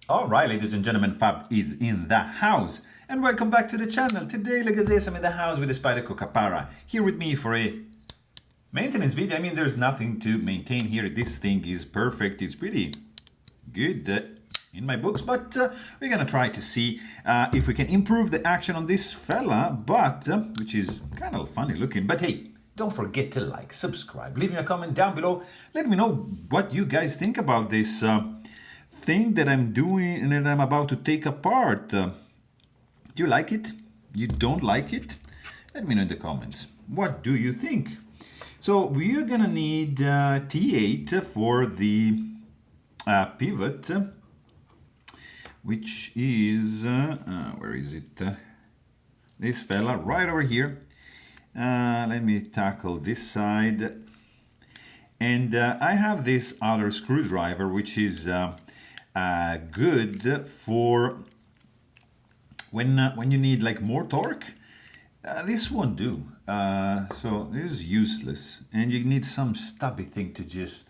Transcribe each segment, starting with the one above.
All right, ladies and gentlemen, Fab is in the house. And welcome back to the channel. Today, look at this, I'm in the house with the Spyderco Kapara. Here with me for a maintenance video. I mean, there's nothing to maintain here. This thing is perfect. It's pretty good in my books, but we're gonna try to see if we can improve the action on this fella, but which is kind of funny looking. But hey, don't forget to like, subscribe, leave me a comment down below. Let me know what you guys think about this thing that I'm doing and that I'm about to take apart. Do you like it? You don't like it? Let me know in the comments. What do you think? So we're gonna need T8 for the pivot, which is, where is it? This fella right over here. Let me tackle this side. And I have this other screwdriver, which is good for when you need like more torque. This won't do. So this is useless, and you need some stubby thing to just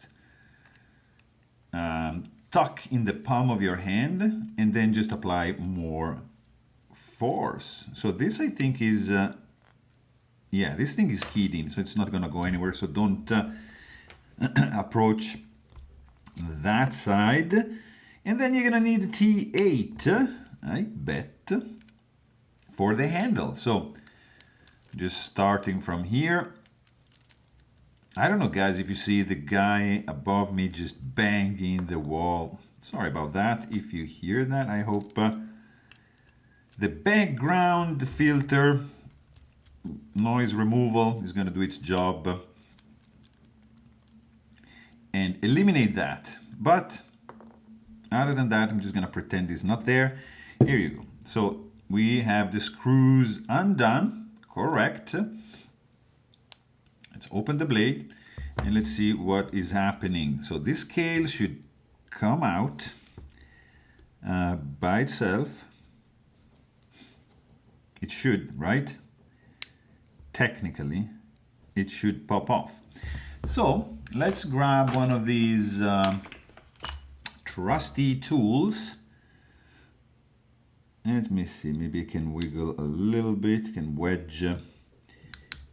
tuck in the palm of your hand and then just apply more force. So this, I think, is yeah, this thing is keyed in, so it's not gonna go anywhere. So don't approach that side. And then you're gonna need T8, I bet, for the handle. So just starting from here. I don't know, guys, if you see the guy above me just banging the wall. Sorry about that. If you hear that, I hope the background filter noise removal is gonna do its job and eliminate that. But other than that, I'm just gonna pretend it's not there. Here you go. So we have the screws undone, correct. Let's open the blade and let's see what is happening. So this scale should come out by itself. It should, right? Technically, it should pop off. So let's grab one of these trusty tools. Let me see, maybe I can wiggle a little bit, can wedge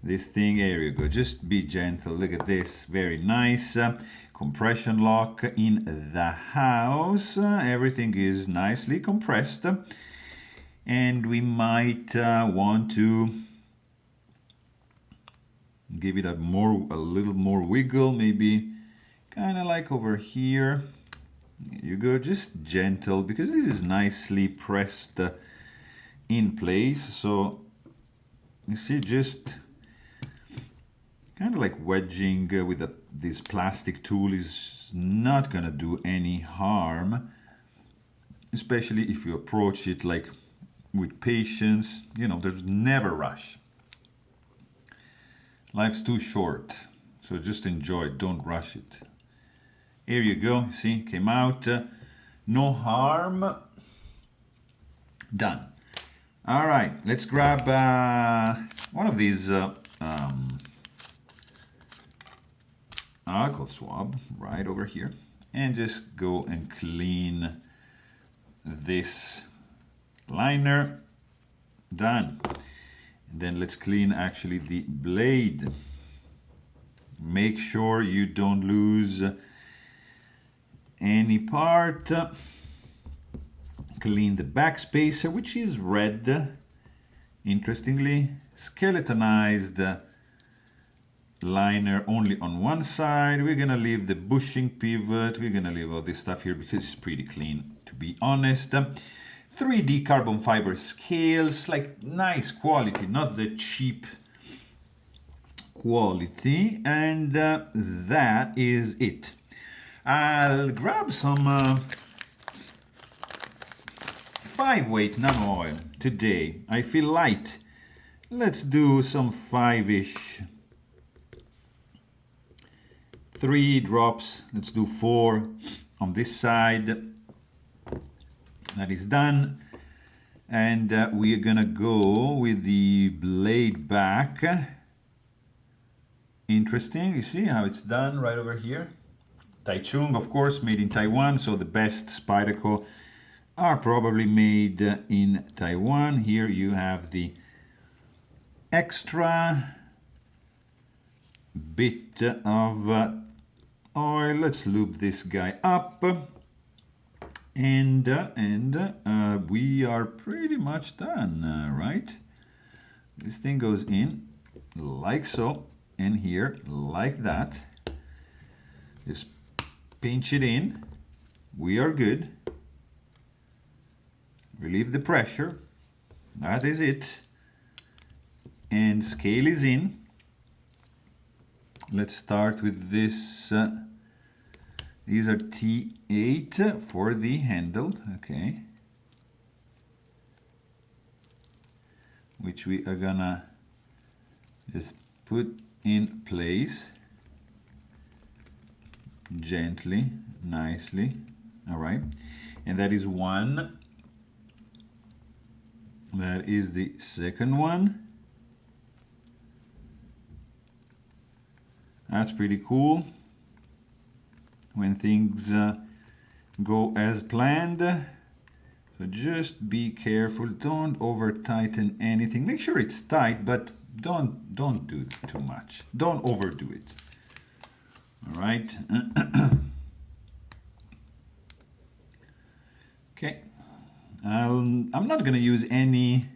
this thing. There you go. Just be gentle. Look at this. Very nice. Compression lock in the house. Everything is nicely compressed. And we might want to give it a little more wiggle, maybe kind of like over here. There you go, just gentle, because this is nicely pressed in place. So you see, just kind of like wedging with this plastic tool is not gonna do any harm, especially if you approach it like with patience. You know, there's never rush. Life's too short, so just enjoy it, don't rush it. Here you go, see, came out, no harm, done. All right, let's grab one of these alcohol swab right over here and just go and clean this liner. Done. And then let's clean actually the blade. Make sure you don't lose any part. Clean the backspacer, which is red. Interestingly, skeletonized liner only on one side. We're gonna leave the bushing pivot. We're gonna leave all this stuff here because it's pretty clean, to be honest. 3D carbon fiber scales, like nice quality, not the cheap quality. And that is it. I'll grab some 5-weight nano oil today. I feel light. Let's do some 5-ish. 3 drops. Let's do 4 on this side. That is done. And we are gonna go with the blade back. Interesting, you see how it's done right over here. Taichung, of course, made in Taiwan, so the best Spyderco are probably made in Taiwan. Here you have the extra bit of oil. Let's lube this guy up, and we are pretty much done, right? This thing goes in like so, and here like that. Just pinch it in. We are good. Relieve the pressure. That is it. And scale is in. Let's start with this. These are T8 for the handle, okay, which we are gonna just put in place gently, nicely. All right, and that is one. That is the second one. That's pretty cool when things go as planned. So just be careful, don't over tighten anything. Make sure it's tight, but don't do too much. Don't overdo it. All right. Okay. I'm not going to use any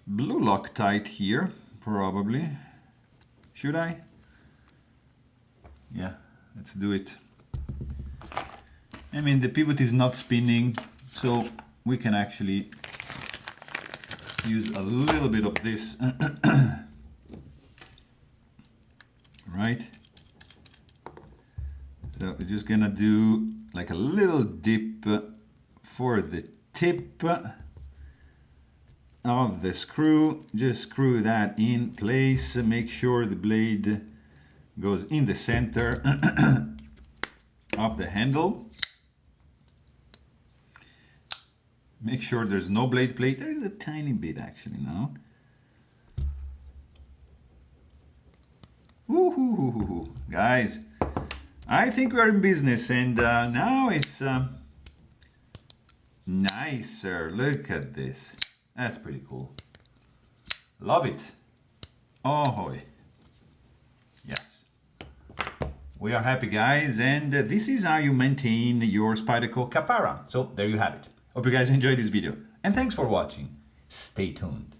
blue Loctite here, probably. Should I? Yeah, let's do it. I mean, the pivot is not spinning, so we can actually use a little bit of this. Right? So we're just gonna do like a little dip for the tip of the screw. Just screw that in place. Make sure the blade goes in the center of the handle. Make sure there's no blade plate. There is a tiny bit actually now. Woohoo! Guys, I think we're in business, and now it's nicer. Look at this. That's pretty cool. Love it. Oh hoy. Yes. We are happy, guys, and this is how you maintain your Spyderco Kapara. So there you have it. Hope you guys enjoyed this video, and thanks for watching. Stay tuned.